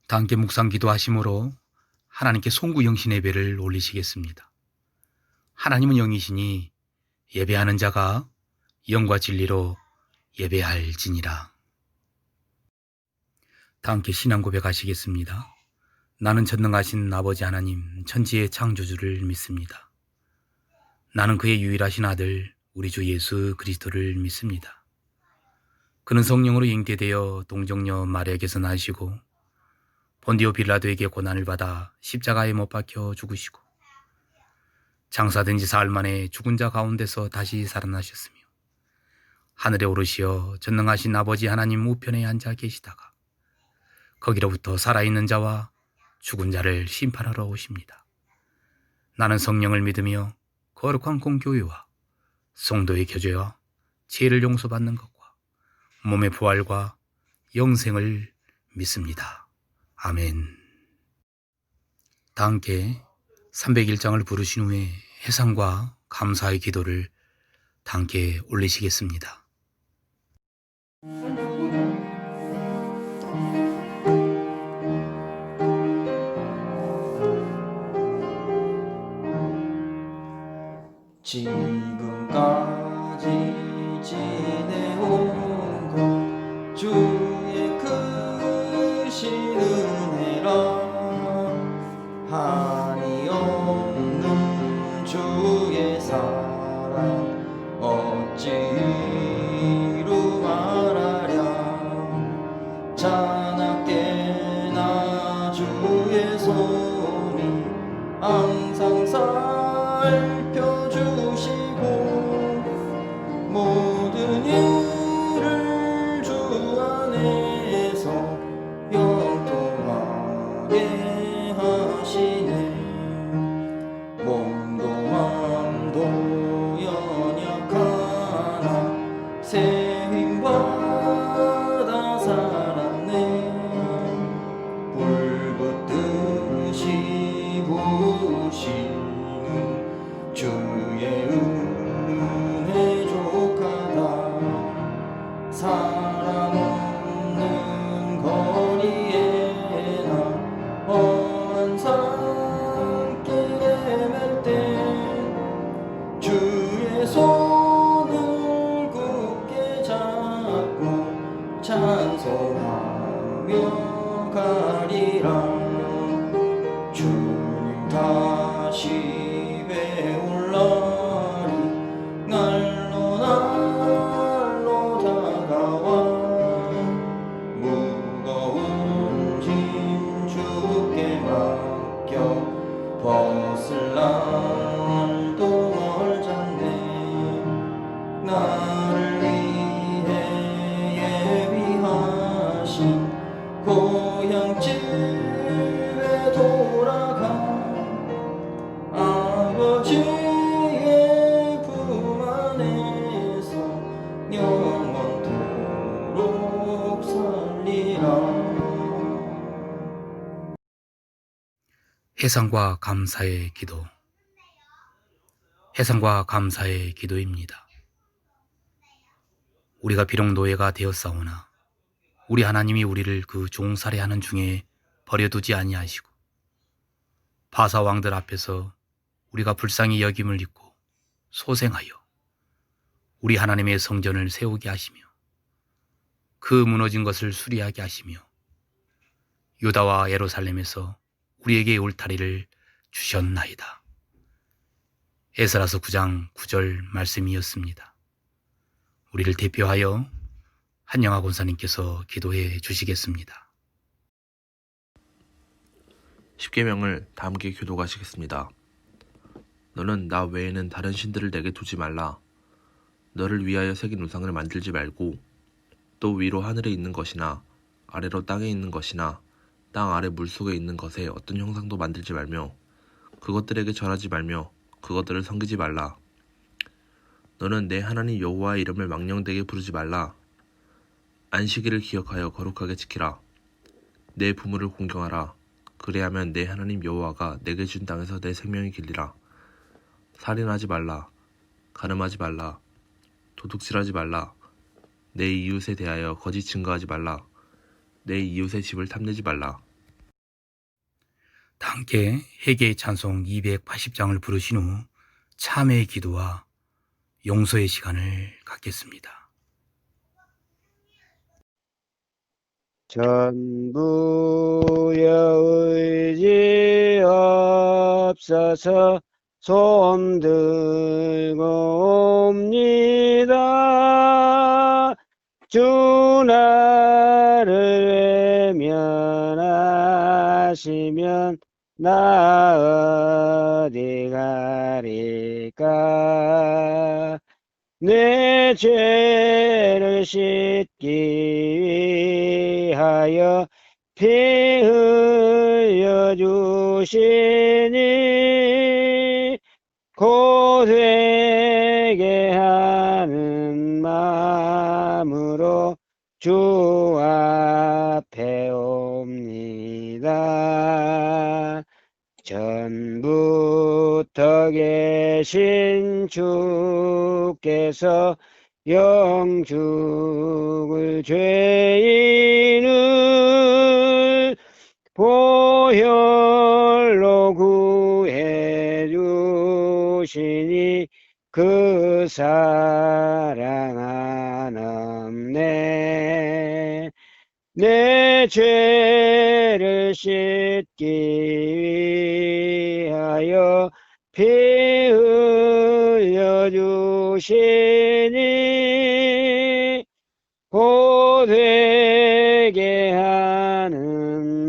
다 함께 묵상 기도하심으로 하나님께 송구 영신 예배를 올리시겠습니다. 하나님은 영이시니 예배하는 자가 영과 진리로 예배할지니라. 다 함께 신앙 고백하시겠습니다. 나는 전능하신 아버지 하나님 천지의 창조주를 믿습니다. 나는 그의 유일하신 아들 우리 주 예수 그리스도를 믿습니다. 그는 성령으로 잉태되어 동정녀 마리아에게서 나시고 본디오 빌라도에게 고난을 받아 십자가에 못 박혀 죽으시고 장사된 지 사흘 만에 죽은 자 가운데서 다시 살아나셨으며 하늘에 오르시어 전능하신 아버지 하나님 우편에 앉아 계시다가 거기로부터 살아있는 자와 죽은 자를 심판하러 오십니다. 나는 성령을 믿으며 거룩한 공교회와 성도의 교제와 죄를 용서받는 것과 몸의 부활과 영생을 믿습니다. 아멘. 다 함께 301장을 부르신 후에 해상과 감사의 기도를 다 함께 올리시겠습니다. 지금까지 지내온 것 주의 크신 은혜라 한이 없는 주의 사랑 어찌 이루 말하랴 자나깨나 주의 손이 항상 살펴주시고 모든 일을 주 안에서 영통하게 하시네 몸도 마음도 연약하나 새 힘받아 살았네 불붙듯이 부으시는 주의 은혜 족하다 사랑 없는 거리에 나 험한 산길에 맬 때 주의 손을 굳게 잡고 찬송하며 가리라 주님 다시 배울 날이 날로 날로 다가와 무거운 짐 주께 맡겨 벗을 날도 멀잖네 나를 위해 예비하신 고향집에 돌아가 아버지의 품 안에서 영원토록 살리라 해상과 감사의 기도. 해상과 감사의 기도입니다. 우리가 비록 노예가 되었사오나 우리 하나님이 우리를 그 종살이하는 중에 버려두지 아니하시고 바사왕들 앞에서 우리가 불쌍히 여김을 입고 소생하여 우리 하나님의 성전을 세우게 하시며 그 무너진 것을 수리하게 하시며 유다와 예루살렘에서 우리에게 울타리를 주셨나이다. 에스라서 9장 9절 말씀이었습니다. 우리를 대표하여 한영아 권사님께서 기도해 주시겠습니다. 십계명을 다 함께 교독하시겠습니다. 너는 나 외에는 다른 신들을 내게 두지 말라. 너를 위하여 새긴 우상을 만들지 말고 또 위로 하늘에 있는 것이나 아래로 땅에 있는 것이나 땅 아래 물속에 있는 것에 어떤 형상도 만들지 말며 그것들에게 절하지 말며 그것들을 섬기지 말라. 너는 내 하나님 여호와의 이름을 망령되게 부르지 말라. 안식일을 기억하여 거룩하게 지키라. 내 부모를 공경하라. 그래야면 내 하나님 여호와가 내게 준 땅에서 내 생명이 길리라. 살인하지 말라. 간음하지 말라. 도둑질하지 말라. 내 이웃에 대하여 거짓 증거하지 말라. 내 이웃의 집을 탐내지 말라. 함께 회개의 찬송 280장을 부르신 후 참회의 기도와 용서의 시간을 갖겠습니다. 전부여 의지 없어서 손 들고 옵니다. 주 나를 외면하시면 나 어디 가리까. 내 죄를 씻기 위하여 피 흘려 주시니 곧 회개하는 마음으로 주 앞에 옵니다. 전부터 계신 주께서 영죽을 죄인을 보혈로 구해 주시니 그 사랑 한없네. 내 죄를 씻기 위하여 피 흘려 주시니 곧 회개하는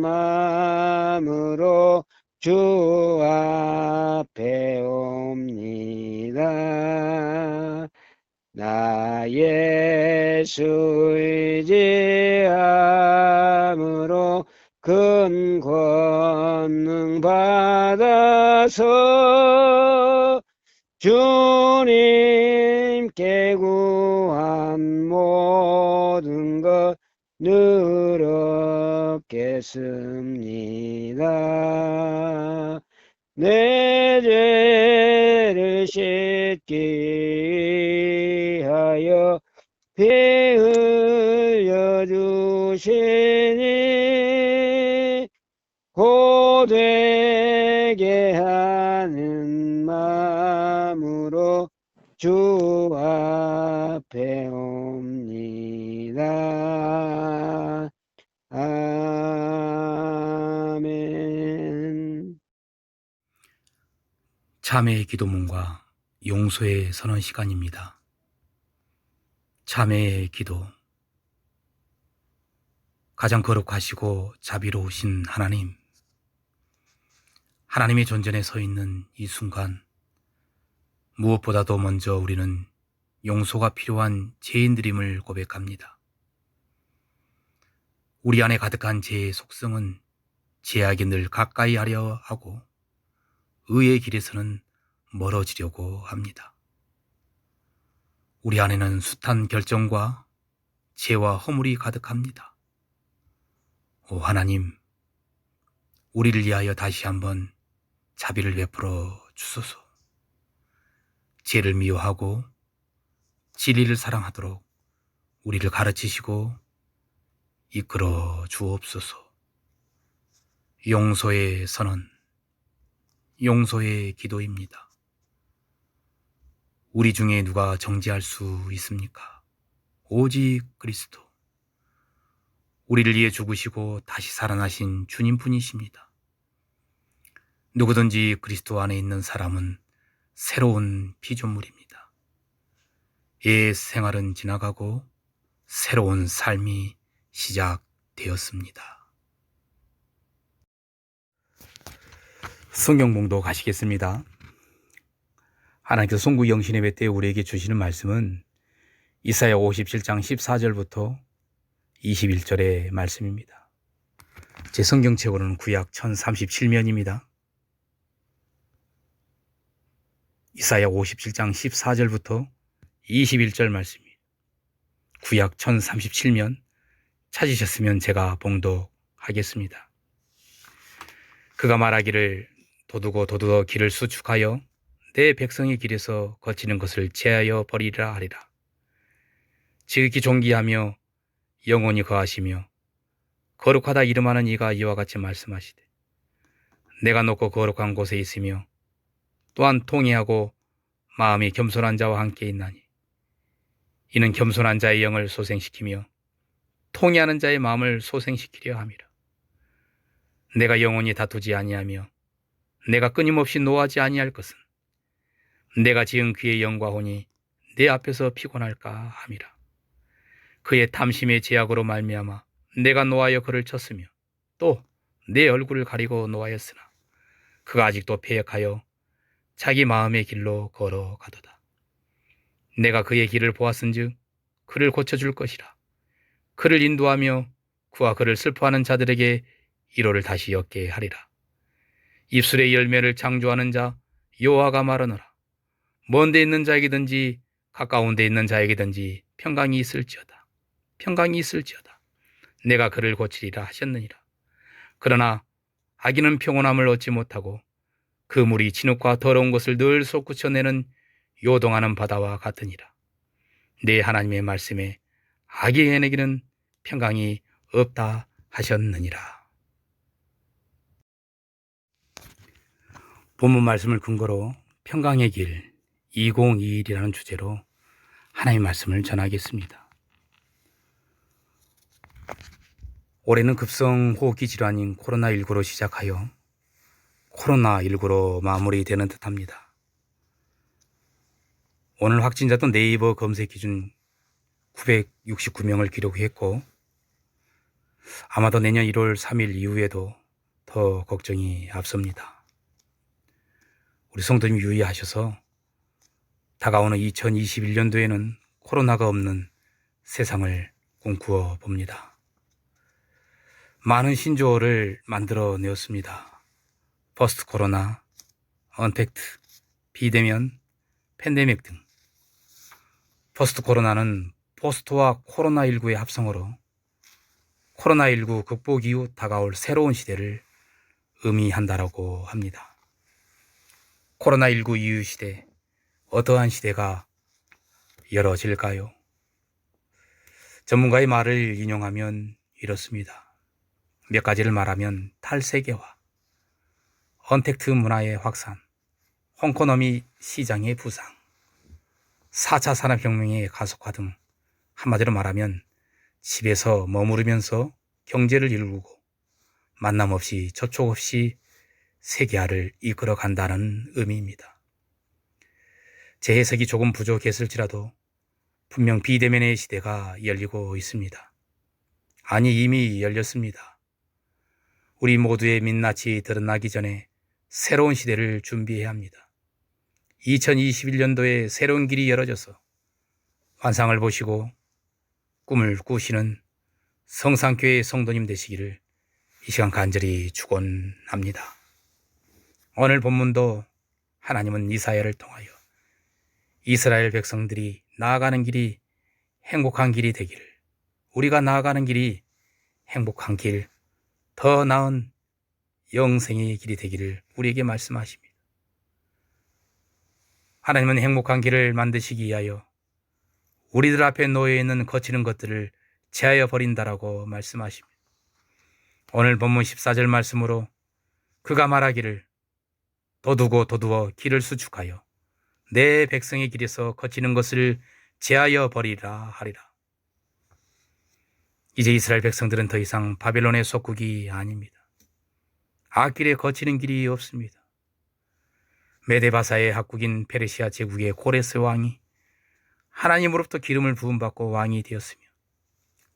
마음으로 주 앞에 옵니다. 나 예수 의지함으로 큰 권능 받아서 주님께 구한 모든 것 늘 얻겠습니다. 내 죄를 씻기 위하여 피 흘려 주시니 곧 회개하는 마음으로 주 앞에 옵니다. 아멘. 참회의 기도문과 용서의 선언 시간입니다. 참회의 기도. 가장 거룩하시고 자비로우신 하나님, 하나님의 존전에 서 있는 이 순간, 무엇보다도 먼저 우리는 용서가 필요한 죄인들임을 고백합니다. 우리 안에 가득한 죄의 속성은 죄악에 늘 가까이 하려 하고 의의 길에서는 멀어지려고 합니다. 우리 안에는 숱한 결정과 죄와 허물이 가득합니다. 오 하나님, 우리를 위하여 다시 한번 자비를 베풀어 주소서. 죄를 미워하고 진리를 사랑하도록 우리를 가르치시고 이끌어 주옵소서. 용서의 선언, 용서의 기도입니다. 우리 중에 누가 정죄할 수 있습니까? 오직 그리스도. 우리를 위해 죽으시고 다시 살아나신 주님뿐이십니다. 누구든지 그리스도 안에 있는 사람은 새로운 피조물입니다. 옛 생활은 지나가고 새로운 삶이 시작되었습니다. 성경 봉독 가시겠습니다. 하나님께서 송구 영신 예배 때 우리에게 주시는 말씀은 이사야 57장 14절부터 21절의 말씀입니다. 제 성경책으로는 구약 1037면입니다. 이사야 57장 14절부터 21절 말씀입니다. 구약 1037면 찾으셨으면 제가 봉독하겠습니다. 그가 말하기를 도두고 도두어 길을 수축하여 내 백성의 길에서 거치는 것을 제하여 버리라 하리라. 지극히 존귀하며 영원히 거하시며 거룩하다 이름하는 이가 이와 같이 말씀하시되 내가 높고 거룩한 곳에 있으며 또한 통회하고 마음이 겸손한 자와 함께 있나니 이는 겸손한 자의 영을 소생시키며 통회하는 자의 마음을 소생시키려 함이라. 내가 영원히 다투지 아니하며 내가 끊임없이 노하지 아니할 것은 내가 지은 그의 영과 혼이 내 앞에서 피곤할까 함이라. 그의 탐심의 제약으로 말미암아 내가 노하여 그를 쳤으며 또 내 얼굴을 가리고 노하였으나 그가 아직도 패역하여 자기 마음의 길로 걸어가도다. 내가 그의 길을 보았은즉 그를 고쳐줄 것이라. 그를 인도하며 그와 그를 슬퍼하는 자들에게 위로를 다시 얻게 하리라. 입술의 열매를 창조하는 자 여호와가 말하노라. 먼 데 있는 자에게든지 가까운 데 있는 자에게든지 평강이 있을지어다. 평강이 있을지어다. 내가 그를 고치리라 하셨느니라. 그러나 악인은 평온함을 얻지 못하고 그 물이 진흙과 더러운 것을 늘 솟구쳐내는 요동하는 바다와 같으니라. 내 하나님의 말씀에 악이 해내기는 평강이 없다 하셨느니라. 본문 말씀을 근거로 평강의 길 2021이라는 주제로 하나님의 말씀을 전하겠습니다. 올해는 급성호흡기 질환인 코로나19로 시작하여 코로나19로 마무리되는 듯합니다. 오늘 확진자도 네이버 검색 기준 969명을 기록했고 아마도 내년 1월 3일 이후에도 더 걱정이 앞섭니다. 우리 성도님 유의하셔서 다가오는 2021년도에는 코로나가 없는 세상을 꿈꾸어 봅니다. 많은 신조어를 만들어내었습니다. 포스트 코로나, 언택트, 비대면, 팬데믹 등. 포스트 코로나는 포스트와 코로나19의 합성어로 코로나19 극복 이후 다가올 새로운 시대를 의미한다라고 합니다. 코로나19 이후 시대, 어떠한 시대가 열어질까요? 전문가의 말을 인용하면 이렇습니다. 몇 가지를 말하면 탈세계화, 언택트 문화의 확산, 홍코노미 시장의 부상, 4차 산업혁명의 가속화 등 한마디로 말하면 집에서 머무르면서 경제를 이루고 만남 없이 접촉 없이 세계화를 이끌어 간다는 의미입니다. 제 해석이 조금 부족했을지라도 분명 비대면의 시대가 열리고 있습니다. 아니 이미 열렸습니다. 우리 모두의 민낯이 드러나기 전에 새로운 시대를 준비해야 합니다. 2021년도에 새로운 길이 열어져서 환상을 보시고 꿈을 꾸시는 성산교회 성도님 되시기를 이 시간 간절히 축원합니다. 오늘 본문도 하나님은 이사야를 통하여 이스라엘 백성들이 나아가는 길이 행복한 길이 되기를, 우리가 나아가는 길이 행복한 길, 더 나은 영생의 길이 되기를 우리에게 말씀하십니다. 하나님은 행복한 길을 만드시기 위하여 우리들 앞에 놓여 있는 거치는 것들을 제하여 버린다라고 말씀하십니다. 오늘 본문 14절 말씀으로 그가 말하기를 도두어 길을 수축하여 내 백성의 길에서 거치는 것을 제하여 버리라 하리라. 이제 이스라엘 백성들은 더 이상 바벨론의 속국이 아닙니다. 악길에 거치는 길이 없습니다. 메데바사의 학국인 페르시아 제국의 고레스 왕이 하나님으로부터 기름을 부음받고 왕이 되었으며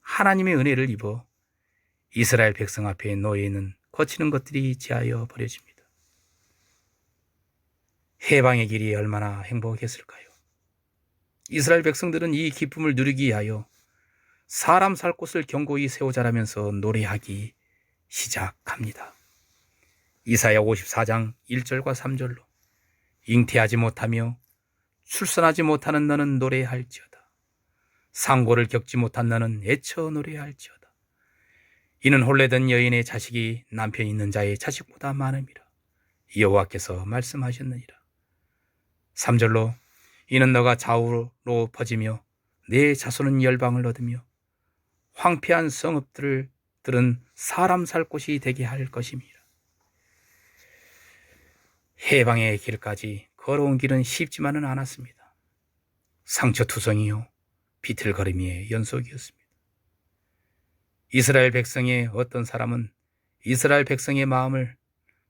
하나님의 은혜를 입어 이스라엘 백성 앞에 놓여 있는 거치는 것들이 제하여 버려집니다. 해방의 길이 얼마나 행복했을까요? 이스라엘 백성들은 이 기쁨을 누리기 위하여 사람 살 곳을 견고히 세우자라면서 노래하기 시작합니다. 이사야 54장 1절과 3절로 잉태하지 못하며 출산하지 못하는 너는 노래할지어다. 상고를 겪지 못한 너는 애쳐 노래할지어다. 이는 혼례된 여인의 자식이 남편 있는 자의 자식보다 많음이라. 여호와께서 말씀하셨느니라. 3절로 이는 너가 좌우로 퍼지며 내 자손은 열방을 얻으며 황폐한 성읍들은 사람 살 곳이 되게 할 것임이라. 해방의 길까지 걸어온 길은 쉽지만은 않았습니다. 상처투성이요 비틀거림의 연속이었습니다. 이스라엘 백성의 어떤 사람은 이스라엘 백성의 마음을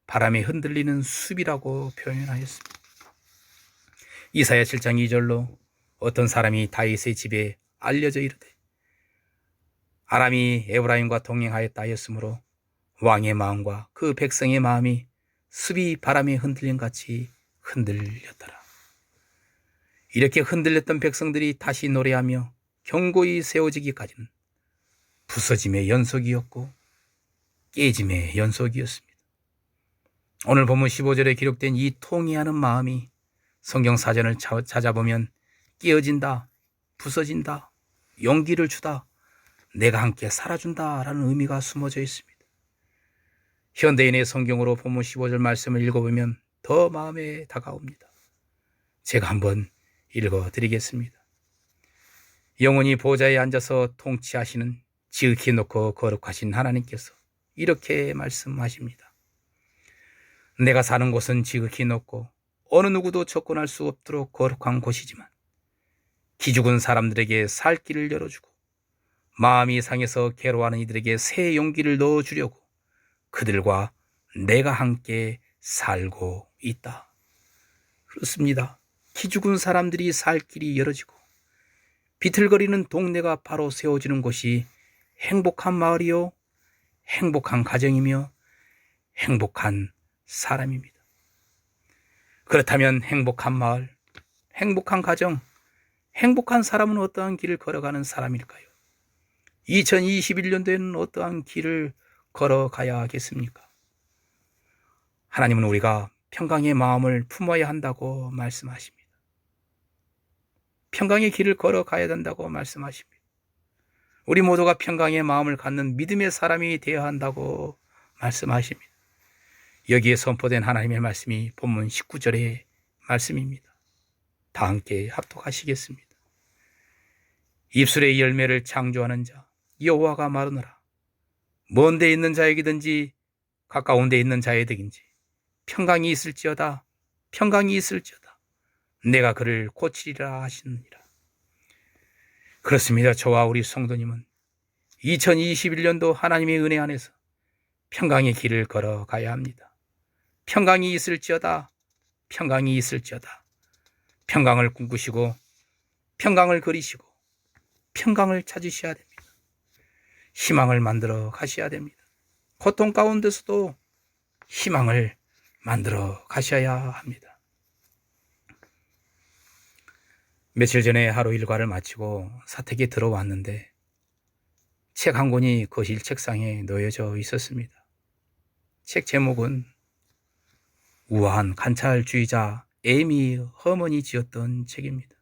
바람에 흔들리는 숲이라고 표현하였습니다. 이사야 7장 2절로 어떤 사람이 다윗의 집에 알려져 이르되 아람이 에브라임과 동행하였다 하였으므로 왕의 마음과 그 백성의 마음이 숲이 바람에 흔들림 같이 흔들렸더라. 이렇게 흔들렸던 백성들이 다시 노래하며 견고히 세워지기까지는 부서짐의 연속이었고 깨짐의 연속이었습니다. 오늘 본문 15절에 기록된 이 통회하는 마음이 성경 사전을 찾아보면 깨어진다, 부서진다, 용기를 주다, 내가 함께 살아준다 라는 의미가 숨어져 있습니다. 현대인의 성경으로 본문 15절 말씀을 읽어보면 더 마음에 다가옵니다. 제가 한번 읽어드리겠습니다. 영원히 보좌에 앉아서 통치하시는 지극히 높고 거룩하신 하나님께서 이렇게 말씀하십니다. 내가 사는 곳은 지극히 높고 어느 누구도 접근할 수 없도록 거룩한 곳이지만 기죽은 사람들에게 살 길을 열어주고 마음이 상해서 괴로워하는 이들에게 새 용기를 넣어주려고 그들과 내가 함께 살고 있다. 그렇습니다. 기죽은 사람들이 살 길이 열어지고 비틀거리는 동네가 바로 세워지는 곳이 행복한 마을이요, 행복한 가정이며 행복한 사람입니다. 그렇다면 행복한 마을, 행복한 가정, 행복한 사람은 어떠한 길을 걸어가는 사람일까요? 2021년도에는 어떠한 길을 걸어가야 하겠습니까? 하나님은 우리가 평강의 마음을 품어야 한다고 말씀하십니다. 평강의 길을 걸어가야 된다고 말씀하십니다. 우리 모두가 평강의 마음을 갖는 믿음의 사람이 되어야 한다고 말씀하십니다. 여기에 선포된 하나님의 말씀이 본문 19절의 말씀입니다. 다 함께 합독하시겠습니다. 입술의 열매를 창조하는 자 여호와가 말하노라. 먼 데 있는 자에게든지 가까운 데 있는 자에게든지 평강이 있을지어다, 평강이 있을지어다. 내가 그를 고치리라 하시느니라. 그렇습니다. 저와 우리 성도님은 2021년도 하나님의 은혜 안에서 평강의 길을 걸어가야 합니다. 평강이 있을지어다, 평강이 있을지어다. 평강을 꿈꾸시고 평강을 그리시고 평강을 찾으셔야 됩니다. 희망을 만들어 가셔야 됩니다. 고통 가운데서도 희망을 만들어 가셔야 합니다. 며칠 전에 하루 일과를 마치고 사택에 들어왔는데 책 한 권이 거실 책상에 놓여져 있었습니다. 책 제목은 우아한 관찰주의자 에이미 허먼이 지었던 책입니다.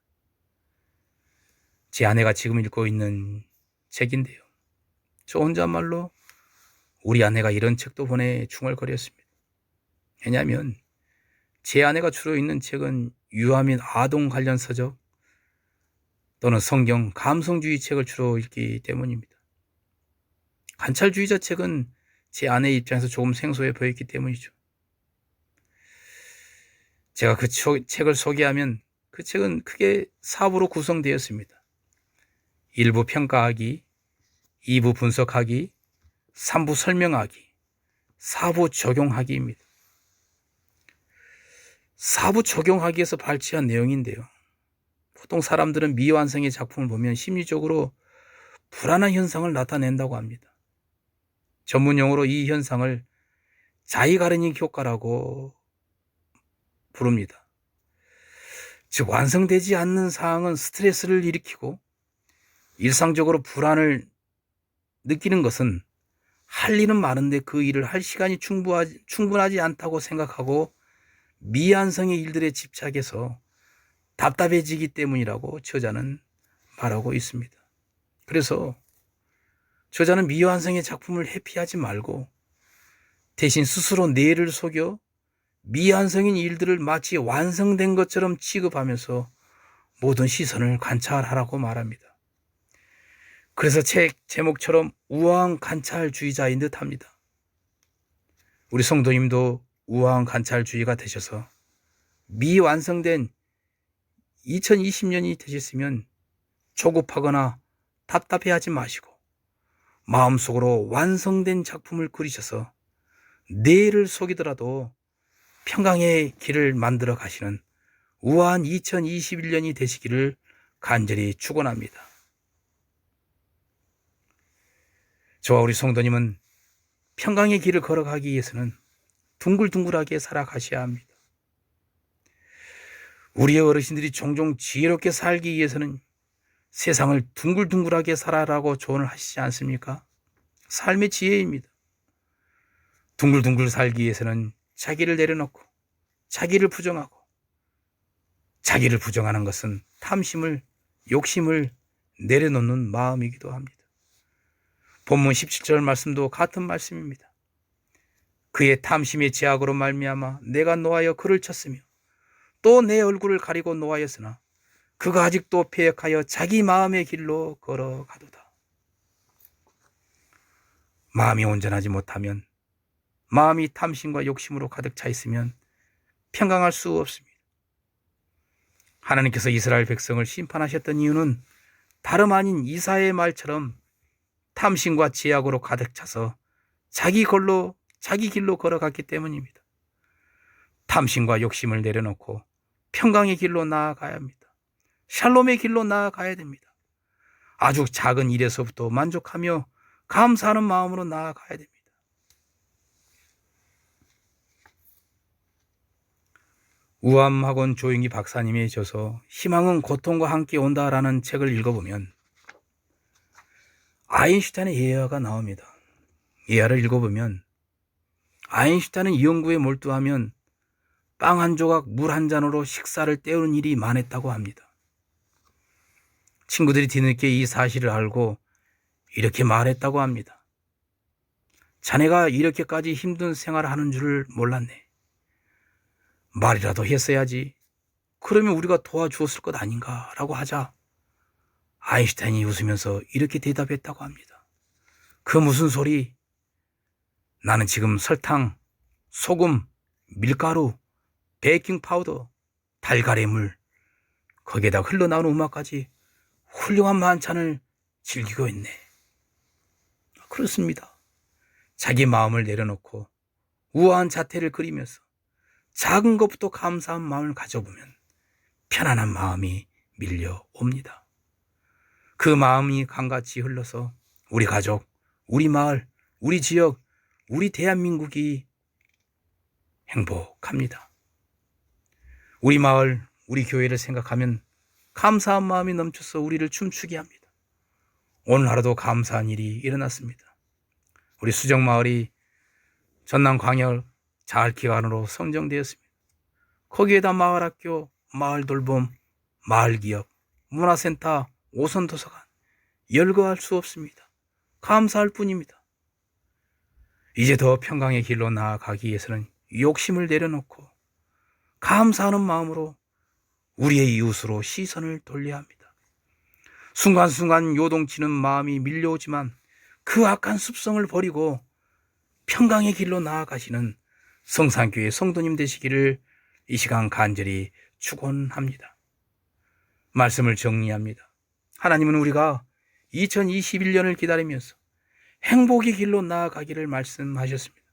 제 아내가 지금 읽고 있는 책인데요. 저 혼잣말로 우리 아내가 이런 책도 보내 중얼거렸습니다. 왜냐하면 제 아내가 주로 읽는 책은 유아 및 아동 관련 서적 또는 성경 감성주의 책을 주로 읽기 때문입니다. 관찰주의자 책은 제 아내의 입장에서 조금 생소해 보였기 때문이죠. 제가 그 책을 소개하면 그 책은 크게 4부로 구성되었습니다. 1부 평가하기, 2부 분석하기, 3부 설명하기, 4부 적용하기입니다. 4부 적용하기에서 발췌한 내용인데요. 보통 사람들은 미완성의 작품을 보면 심리적으로 불안한 현상을 나타낸다고 합니다. 전문 용어로 이 현상을 자이가르닉 효과라고 부릅니다. 즉 완성되지 않는 사항은 스트레스를 일으키고 일상적으로 불안을 느끼는 것은 할 일은 많은데 그 일을 할 시간이 충분하지 않다고 생각하고 미완성의 일들에 집착해서 답답해지기 때문이라고 저자는 말하고 있습니다. 그래서 저자는 미완성의 작품을 회피하지 말고 대신 스스로 뇌를 속여 미완성인 일들을 마치 완성된 것처럼 취급하면서 모든 시선을 관찰하라고 말합니다. 그래서 책 제목처럼 우아한 관찰주의자인 듯 합니다. 우리 성도님도 우아한 관찰주의가 되셔서 미완성된 2020년이 되셨으면 조급하거나 답답해하지 마시고 마음속으로 완성된 작품을 그리셔서 뇌를 속이더라도 평강의 길을 만들어 가시는 우아한 2021년이 되시기를 간절히 축원합니다. 저와 우리 성도님은 평강의 길을 걸어가기 위해서는 둥글둥글하게 살아가셔야 합니다. 우리의 어르신들이 종종 지혜롭게 살기 위해서는 세상을 둥글둥글하게 살아라고 조언을 하시지 않습니까? 삶의 지혜입니다. 둥글둥글 살기 위해서는 자기를 내려놓고 자기를 부정하고, 자기를 부정하는 것은 탐심을, 욕심을 내려놓는 마음이기도 합니다. 본문 17절 말씀도 같은 말씀입니다. 그의 탐심의 제약으로 말미암아 내가 노하여 그를 쳤으며 또 내 얼굴을 가리고 노하였으나 그가 아직도 패역하여 자기 마음의 길로 걸어가도다. 마음이 온전하지 못하면, 마음이 탐심과 욕심으로 가득 차 있으면 평강할 수 없습니다. 하나님께서 이스라엘 백성을 심판하셨던 이유는 다름 아닌 이사야의 말처럼 탐심과 제약으로 가득 차서 자기 길로 걸어갔기 때문입니다. 탐심과 욕심을 내려놓고 평강의 길로 나아가야 합니다. 샬롬의 길로 나아가야 됩니다. 아주 작은 일에서부터 만족하며 감사하는 마음으로 나아가야 됩니다. 우암학원 조용기 박사님이 저서 희망은 고통과 함께 온다라는 책을 읽어보면 아인슈타인의 예화가 나옵니다. 예화를 읽어보면 아인슈타인은 이 연구에 몰두하면 빵 한 조각, 물 한 잔으로 식사를 때우는 일이 많았다고 합니다. 친구들이 뒤늦게 이 사실을 알고 이렇게 말했다고 합니다. 자네가 이렇게까지 힘든 생활을 하는 줄을 몰랐네. 말이라도 했어야지. 그러면 우리가 도와주었을 것 아닌가 라고 하자 아인슈타인이 웃으면서 이렇게 대답했다고 합니다. 그 무슨 소리? 나는 지금 설탕, 소금, 밀가루, 베이킹 파우더, 달걀의 거기에다 흘러나오는 음악까지 훌륭한 만찬을 즐기고 있네. 그렇습니다. 자기 마음을 내려놓고 우아한 자태를 그리면서 작은 것부터 감사한 마음을 가져보면 편안한 마음이 밀려옵니다. 그 마음이 강같이 흘러서 우리 가족, 우리 마을, 우리 지역, 우리 대한민국이 행복합니다. 우리 마을, 우리 교회를 생각하면 감사한 마음이 넘쳐서 우리를 춤추게 합니다. 오늘 하루도 감사한 일이 일어났습니다. 우리 수정마을이 전남광역 자활기관으로 선정되었습니다. 거기에다 마을학교, 마을돌봄, 마을기업, 문화센터, 오선도서관 열거할 수 없습니다. 감사할 뿐입니다. 이제 더 평강의 길로 나아가기 위해서는 욕심을 내려놓고 감사하는 마음으로 우리의 이웃으로 시선을 돌려야 합니다. 순간순간 요동치는 마음이 밀려오지만 그 악한 습성을 버리고 평강의 길로 나아가시는 성산교회 성도님 되시기를 이 시간 간절히 축원합니다. 말씀을 정리합니다. 하나님은 우리가 2021년을 기다리면서 행복의 길로 나아가기를 말씀하셨습니다.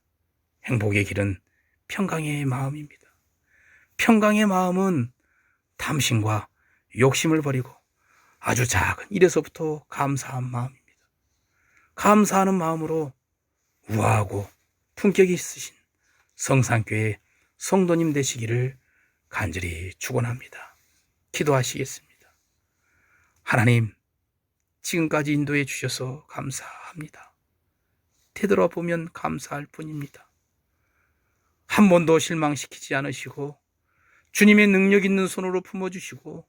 행복의 길은 평강의 마음입니다. 평강의 마음은 탐심과 욕심을 버리고 아주 작은 일에서부터 감사한 마음입니다. 감사하는 마음으로 우아하고 품격이 있으신 성산교회 성도님 되시기를 간절히 축원합니다. 기도하시겠습니다. 하나님, 지금까지 인도해 주셔서 감사합니다. 되돌아보면 감사할 뿐입니다. 한 번도 실망시키지 않으시고 주님의 능력 있는 손으로 품어주시고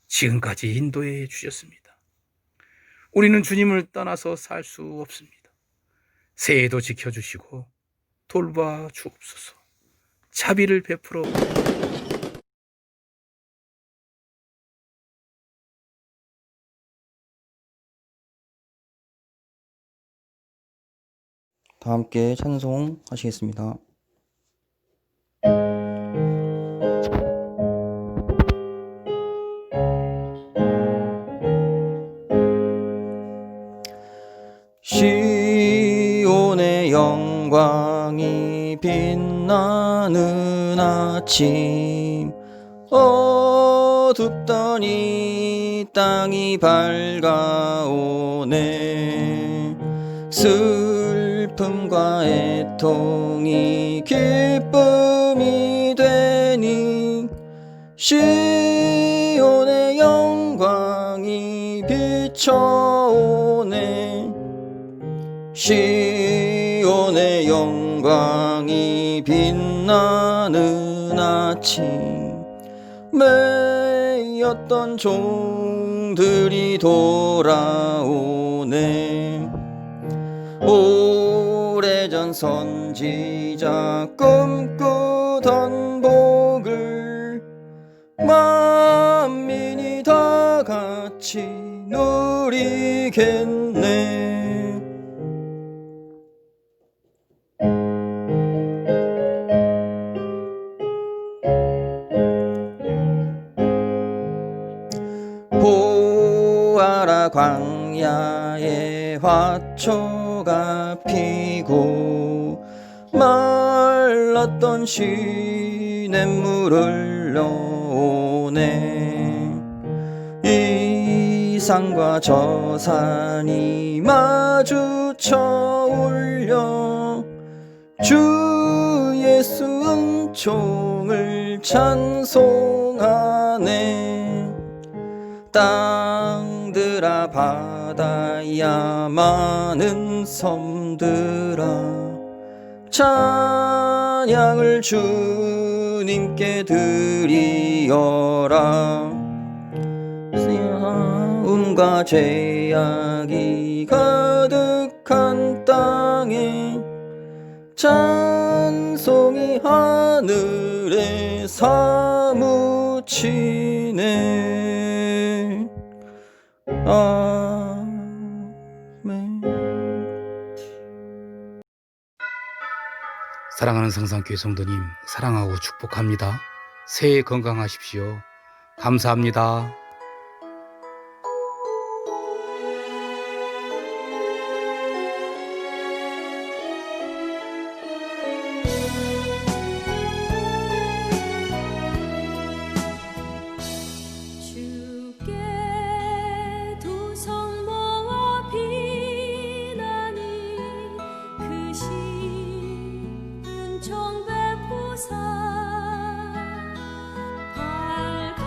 지금까지 인도해 주셨습니다. 우리는 주님을 떠나서 살 수 없습니다. 새해도 지켜주시고 돌봐 주옵소서. 자비를 베풀어 다 함께 찬송하시겠습니다. 영광이 빛나는 아침 어둡더니 땅이 밝아오네 슬픔과 애통이 기쁨이 되니 시온의 영광이 비춰오네 시온의 영광이 빛나는 아침 매였던 종들이 돌아오네 오래전 선지자 꿈꾸던 복을 만민이 다 같이 누리겠네 보아라 광야에 화초가 피고 말랐던 시냇물을 흘러오네 이 산과 저 산이 마주쳐 울려 주 예수 은총을 찬송하네 땅들아 바다야 많은 섬들아 찬양을 주님께 드리어라 싸움과 죄악이 가득한 땅에 찬송이 하늘에 사무치네 아멘. 사랑하는 성산교회 성도님, 사랑하고 축복합니다. 새해 건강하십시오. 감사합니다. 주께 두 손 모아 비나니 그 신 은총 베푸사 밝아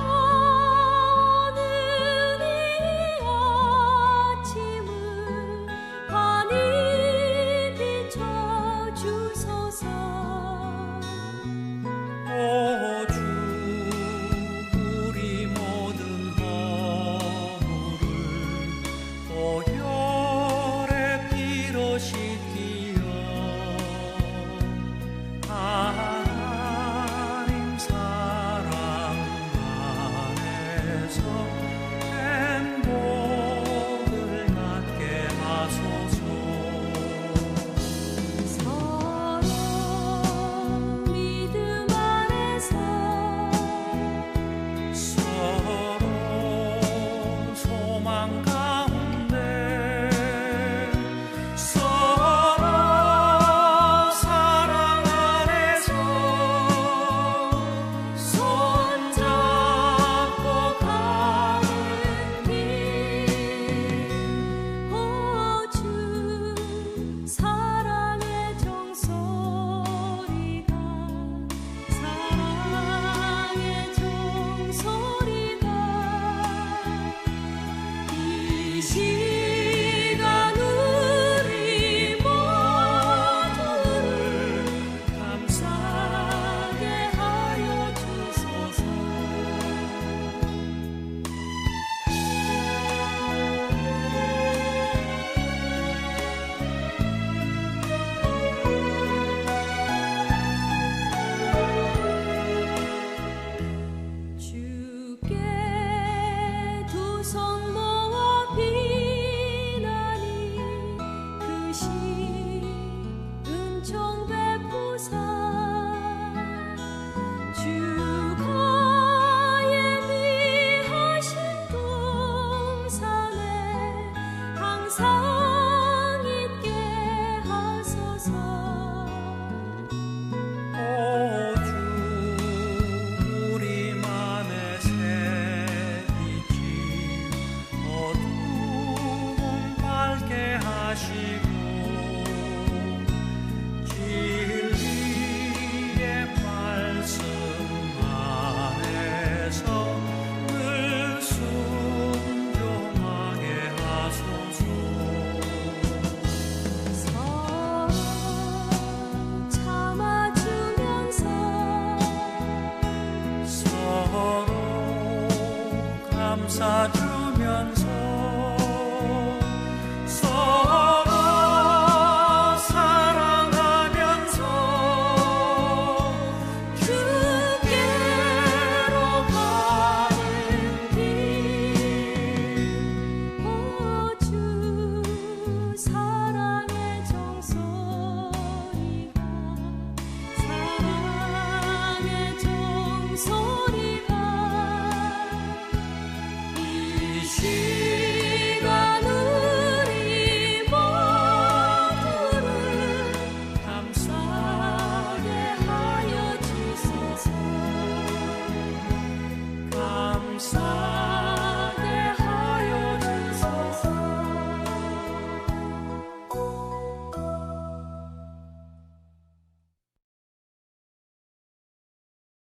감싸주면서 서로 사랑하면서 주께로 가는 길 오 주 사랑의 종소리가 이 시간 우리 모두를 감싸게 하여 주소서 감사